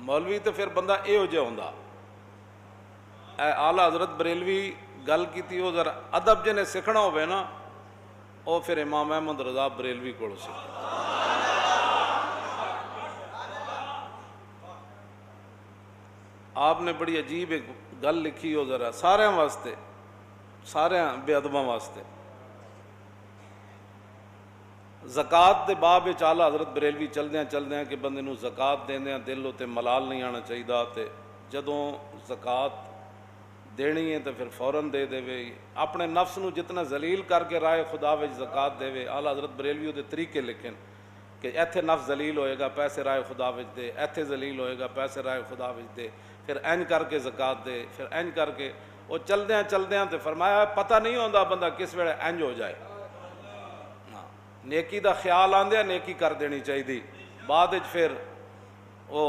मौलवी तो फिर बंदा इहो जिहा हुंदा। आला हज़रत बरेलवी गल की वो जरा अदब जिन्हें सीखना होवे ना वो फिर इमाम अहमद रज़ा बरेलवी को सीखे। आपने बड़ी अजीब एक गल लिखी हो जरा सारे वास्ते, सारे बेअदबा वास्ते। ज़कात दे बाब विच आला हज़रत बरेलवी चलदे कि बंदे नूं ज़कात देंदे दिल उत्ते मलाल नहीं आना चाहिए, तो जदों ज़कात देनी है तो फिर फौरन दे देवे। अपने नफ्स नूं जितना जलील करके राय खुदा विच ज़कात देवे। आला हज़रत बरेलवी उहदे तरीके लिखन कि इत्थे नफ्स जलील होएगा पैसे राय खुदा विच दे, इत्थे जलील होएगा पैसे राय खुदा विच दे, फिर इंज करके ज़कात दे, फिर इंज करके। वो चलद्यां तो फरमाया पता नहीं होंदा बंदा किस वेले इंज हो जाए। नेकी दा ख्याल आंदे नेकी कर देनी चाहिए, बाद फिर वो